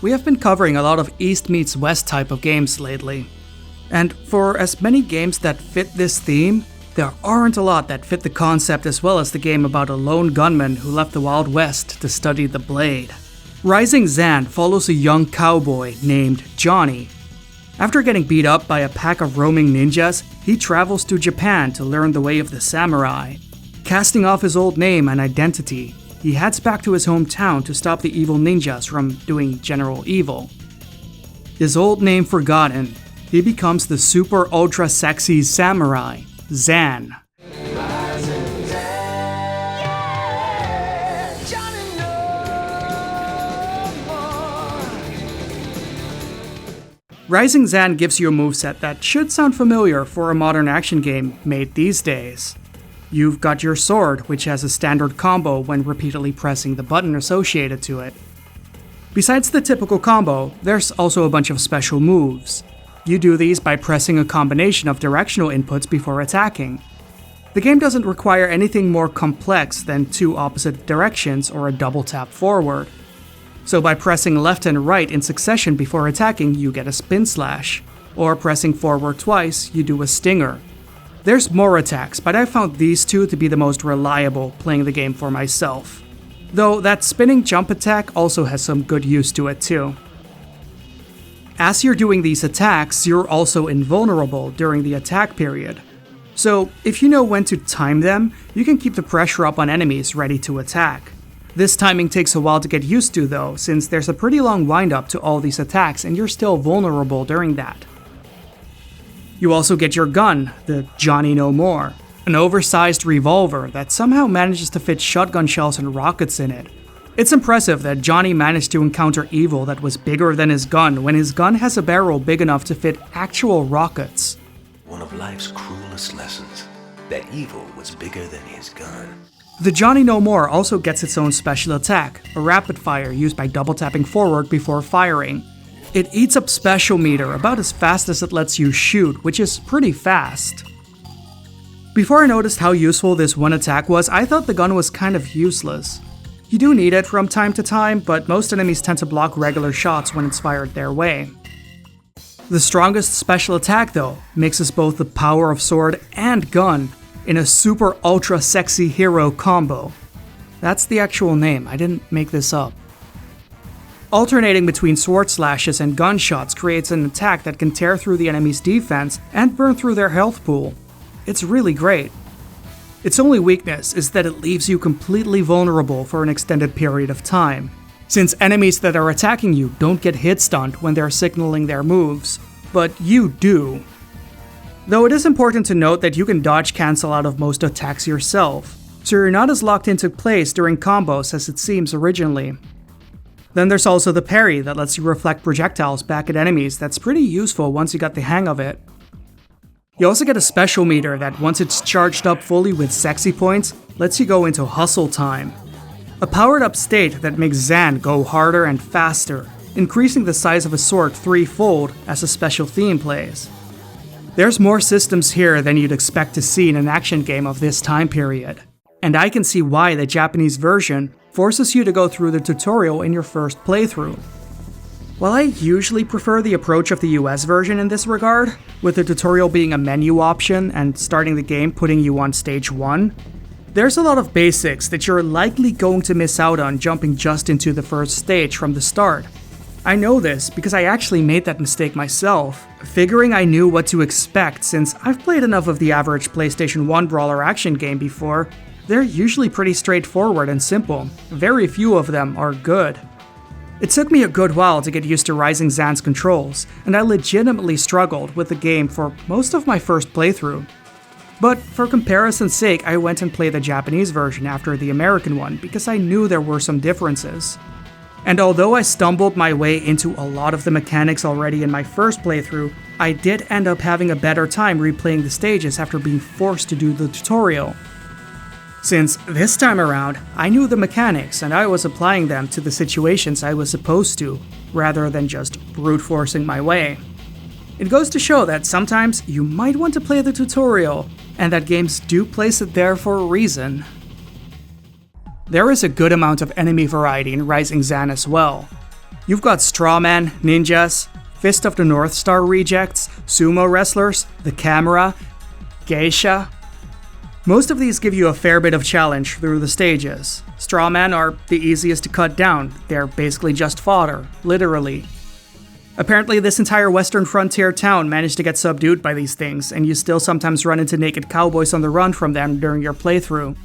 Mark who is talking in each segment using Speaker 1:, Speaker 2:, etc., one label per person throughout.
Speaker 1: we have been covering a lot of East meets West type of games lately. And for as many games that fit this theme, there aren't a lot that fit the concept as well as the game about a lone gunman who left the Wild West to study the blade. Rising Zan follows a young cowboy named Johnny. After getting beat up by a pack of roaming ninjas, he travels to Japan to learn the way of the samurai. Casting off his old name and identity, he heads back to his hometown to stop the evil ninjas from doing general evil. His old name forgotten, he becomes the super ultra sexy samurai, Zan. Rising Zan gives you a moveset that should sound familiar for a modern action game made these days. You've got your sword, which has a standard combo when repeatedly pressing the button associated to it. Besides the typical combo, there's also a bunch of special moves. You do these by pressing a combination of directional inputs before attacking. The game doesn't require anything more complex than two opposite directions or a double tap forward. So by pressing left and right in succession before attacking, you get a spin slash, or pressing forward twice, you do a stinger. There's more attacks, but I found these two to be the most reliable playing the game for myself. Though that spinning jump attack also has some good use to it too. As you're doing these attacks, you're also invulnerable during the attack period. So if you know when to time them, you can keep the pressure up on enemies ready to attack. This timing takes a while to get used to though, since there's a pretty long wind-up to all these attacks and you're still vulnerable during that. You also get your gun, the Johnny No More, an oversized revolver that somehow manages to fit shotgun shells and rockets in it. It's impressive that Johnny managed to encounter evil that was bigger than his gun when his gun has a barrel big enough to fit actual rockets.
Speaker 2: One of life's cruelest lessons, that evil was bigger than his gun.
Speaker 1: The Johnny No More also gets its own special attack, a rapid fire used by double tapping forward before firing. It eats up special meter about as fast as it lets you shoot, which is pretty fast. Before I noticed how useful this one attack was, I thought the gun was kind of useless. You do need it from time to time, but most enemies tend to block regular shots when it's fired their way. The strongest special attack though mixes both the power of sword and gun in a super ultra sexy hero combo. That's the actual name, I didn't make this up. Alternating between sword slashes and gunshots creates an attack that can tear through the enemy's defense and burn through their health pool. It's really great. Its only weakness is that it leaves you completely vulnerable for an extended period of time, since enemies that are attacking you don't get hit stunned when they're signaling their moves, but you do. Though it is important to note that you can dodge cancel out of most attacks yourself, so you're not as locked into place during combos as it seems originally. Then there's also the parry that lets you reflect projectiles back at enemies that's pretty useful once you got the hang of it. You also get a special meter that once it's charged up fully with sexy points, lets you go into hustle time. A powered up state that makes Zan go harder and faster, increasing the size of a sword threefold as a special theme plays. There's more systems here than you'd expect to see in an action game of this time period, and I can see why the Japanese version forces you to go through the tutorial in your first playthrough. While I usually prefer the approach of the US version in this regard, with the tutorial being a menu option and starting the game putting you on stage 1, there's a lot of basics that you're likely going to miss out on jumping just into the first stage from the start. I know this because I actually made that mistake myself, figuring I knew what to expect since I've played enough of the average PlayStation 1 brawler action game before. They're usually pretty straightforward and simple, very few of them are good. It took me a good while to get used to Rising Zan's controls, and I legitimately struggled with the game for most of my first playthrough. But for comparison's sake, I went and played the Japanese version after the American one because I knew there were some differences. And although I stumbled my way into a lot of the mechanics already in my first playthrough, I did end up having a better time replaying the stages after being forced to do the tutorial. Since this time around, I knew the mechanics and I was applying them to the situations I was supposed to, rather than just brute forcing my way. It goes to show that sometimes you might want to play the tutorial, and that games do place it there for a reason. There is a good amount of enemy variety in Rising Zan as well. You've got strawmen, ninjas, Fist of the North Star rejects, sumo wrestlers, the camera, geisha. Most of these give you a fair bit of challenge through the stages. Strawmen are the easiest to cut down. They're basically just fodder, literally. Apparently, this entire western frontier town managed to get subdued by these things, and you still sometimes run into naked cowboys on the run from them during your playthrough.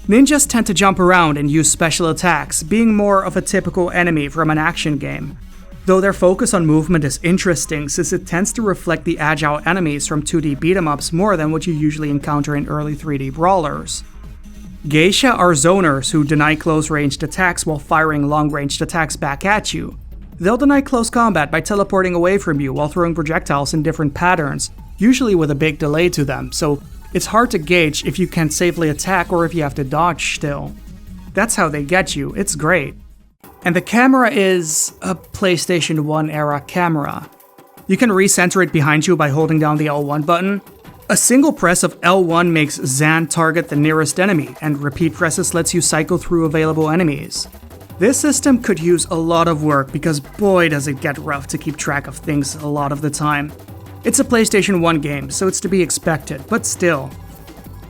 Speaker 1: Ninjas tend to jump around and use special attacks, being more of a typical enemy from an action game. Though their focus on movement is interesting since it tends to reflect the agile enemies from 2D beat-em-ups more than what you usually encounter in early 3D brawlers. Geisha are zoners who deny close-ranged attacks while firing long-ranged attacks back at you. They'll deny close combat by teleporting away from you while throwing projectiles in different patterns, usually with a big delay to them, so it's hard to gauge if you can safely attack or if you have to dodge still. That's how they get you, it's great. And the camera is a PlayStation 1 era camera. You can recenter it behind you by holding down the L1 button. A single press of L1 makes Zan target the nearest enemy, and repeat presses lets you cycle through available enemies. This system could use a lot of work because boy does it get rough to keep track of things a lot of the time. It's a PlayStation 1 game, so it's to be expected, but still.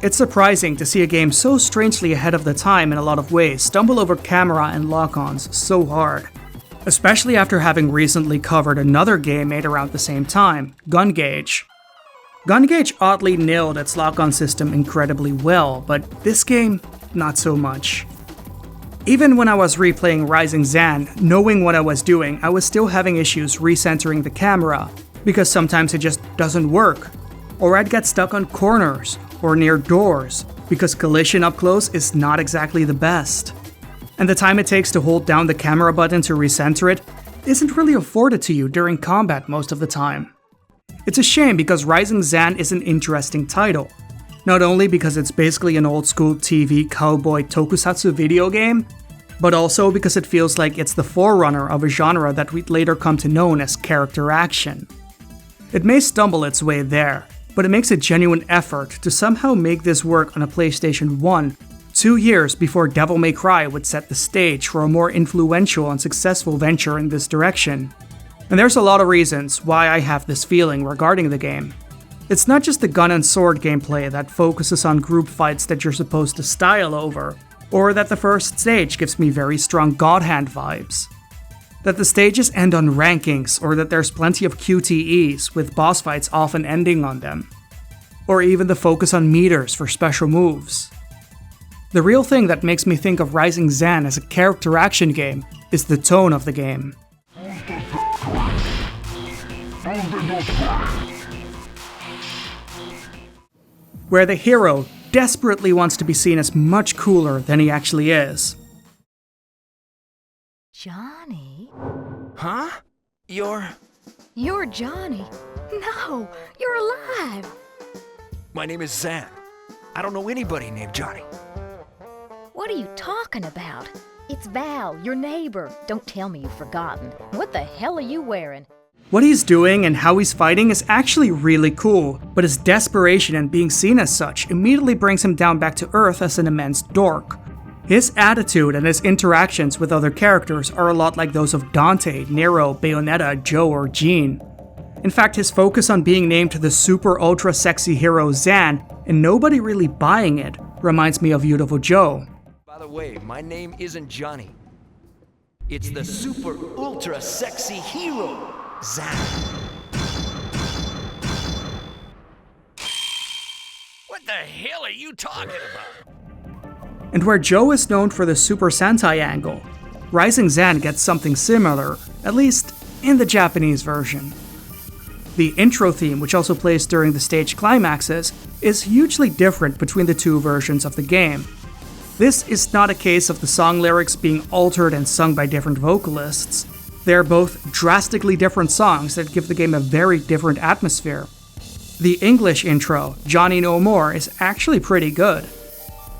Speaker 1: It's surprising to see a game so strangely ahead of the time in a lot of ways stumble over camera and lock-ons so hard. Especially after having recently covered another game made around the same time, Gun Gauge. Gun Gauge oddly nailed its lock-on system incredibly well, but this game, not so much. Even when I was replaying Rising Zan, knowing what I was doing, I was still having issues recentering the camera, because sometimes it just doesn't work. Or I'd get stuck on corners, or near doors, because collision up close is not exactly the best. And the time it takes to hold down the camera button to recenter it isn't really afforded to you during combat most of the time. It's a shame because Rising Zan is an interesting title. Not only because it's basically an old school TV cowboy tokusatsu video game, but also because it feels like it's the forerunner of a genre that we'd later come to know as character action. It may stumble its way there, but it makes a genuine effort to somehow make this work on a PlayStation 1, 2 years before Devil May Cry would set the stage for a more influential and successful venture in this direction. And there's a lot of reasons why I have this feeling regarding the game. It's not just the gun and sword gameplay that focuses on group fights that you're supposed to style over, or that the first stage gives me very strong God Hand vibes. That the stages end on rankings, or that there's plenty of QTEs, with boss fights often ending on them. Or even the focus on meters for special moves. The real thing that makes me think of Rising Zan as a character action game is the tone of the game. Where the hero desperately wants to be seen as much cooler than he actually is.
Speaker 3: Johnny?
Speaker 4: Huh?
Speaker 3: You're Johnny? No, you're alive!
Speaker 4: My name is Zan. I don't know anybody named Johnny.
Speaker 3: What are you talking about? It's Val, your neighbor. Don't tell me you've forgotten. What the hell are you wearing?
Speaker 1: What he's doing and how he's fighting is actually really cool, but his desperation and being seen as such immediately brings him down back to earth as an immense dork. His attitude and his interactions with other characters are a lot like those of Dante, Nero, Bayonetta, Joe, or Jean. In fact, his focus on being named the super ultra sexy hero Zan, and nobody really buying it, reminds me of Beautiful Joe.
Speaker 4: By the way, my name isn't Johnny. It's the super ultra sexy hero, Zan. What the hell are you talking about?
Speaker 1: And where Joe is known for the Super Sentai angle, Rising Zan gets something similar, at least in the Japanese version. The intro theme, which also plays during the stage climaxes, is hugely different between the two versions of the game. This is not a case of the song lyrics being altered and sung by different vocalists. They're both drastically different songs that give the game a very different atmosphere. The English intro, Johnny No More, is actually pretty good,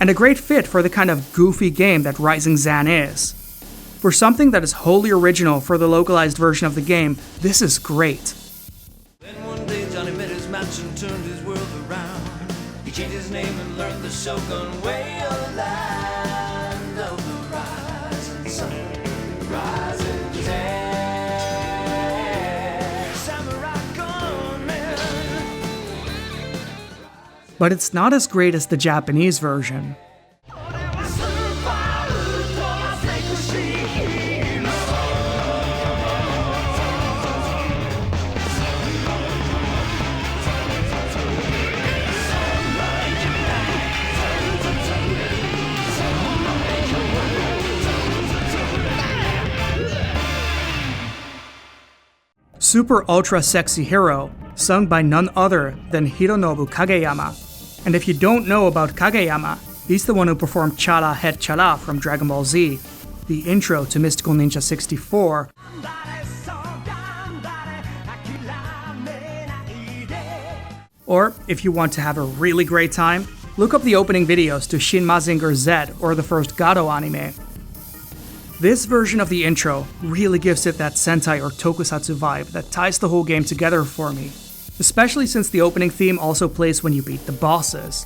Speaker 1: and a great fit for the kind of goofy game that Rising Zan is. For something that is wholly original for the localized version of the game, this is great.
Speaker 5: Then one day Johnny met his match and turned his world around. He changed his name and learned the Shogun way of land of the rising sun. Rising
Speaker 1: but it's not as great as the Japanese version. Super Ultra Sexy Hero, sung by none other than Hironobu Kageyama. And if you don't know about Kageyama, he's the one who performed Chala Het Chala from Dragon Ball Z, the intro to Mystical Ninja 64. Or, if you want to have a really great time, look up the opening videos to Shin Mazinger Z or the first Gado anime. This version of the intro really gives it that Sentai or Tokusatsu vibe that ties the whole game together for me, especially since the opening theme also plays when you beat the bosses.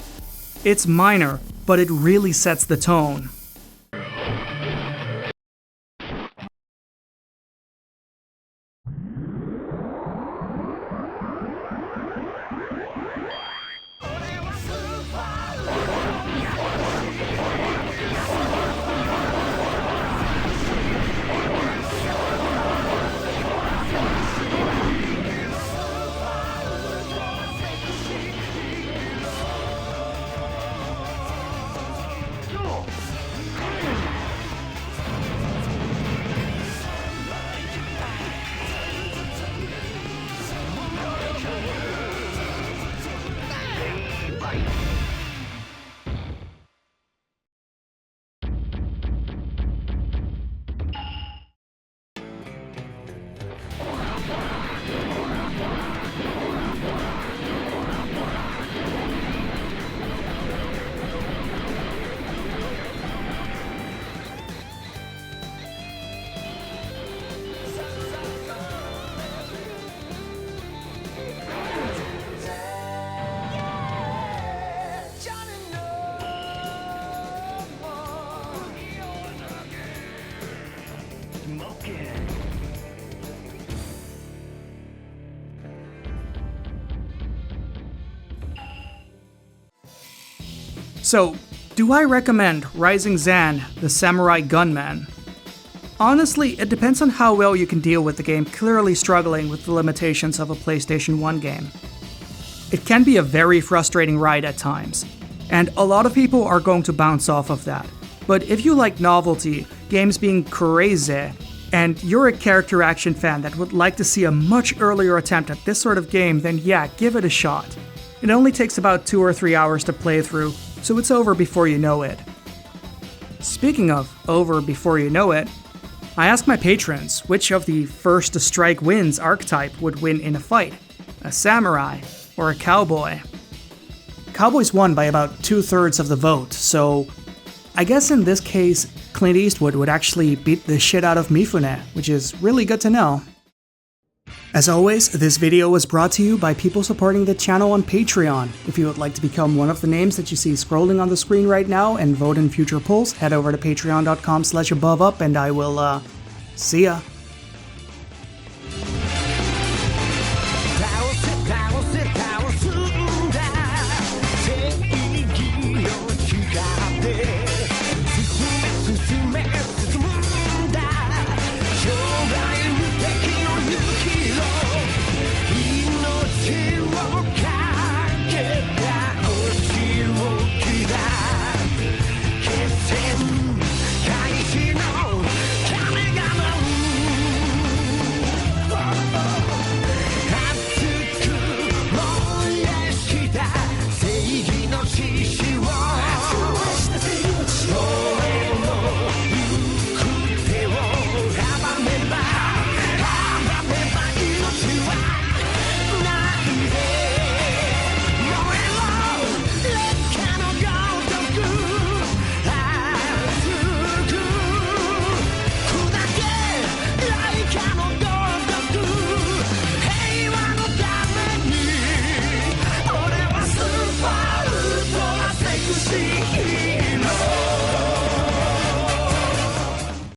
Speaker 1: It's minor, but it really sets the tone. So, do I recommend Rising Zan, the Samurai Gunman? Honestly, it depends on how well you can deal with the game clearly struggling with the limitations of a PlayStation 1 game. It can be a very frustrating ride at times, and a lot of people are going to bounce off of that. But if you like novelty, games being crazy, and you're a character action fan that would like to see a much earlier attempt at this sort of game, then yeah, give it a shot. It only takes about 2 or 3 hours to play through, so it's over before you know it. Speaking of over before you know it, I asked my patrons which of the first to strike wins archetype would win in a fight, a samurai or a cowboy. Cowboys won by about 2/3 of the vote, so I guess in this case, Clint Eastwood would actually beat the shit out of Mifune, which is really good to know. As always, this video was brought to you by people supporting the channel on Patreon. If you would like to become one of the names that you see scrolling on the screen right now and vote in future polls, head over to patreon.com/AboveUp and I will, see ya.
Speaker 5: She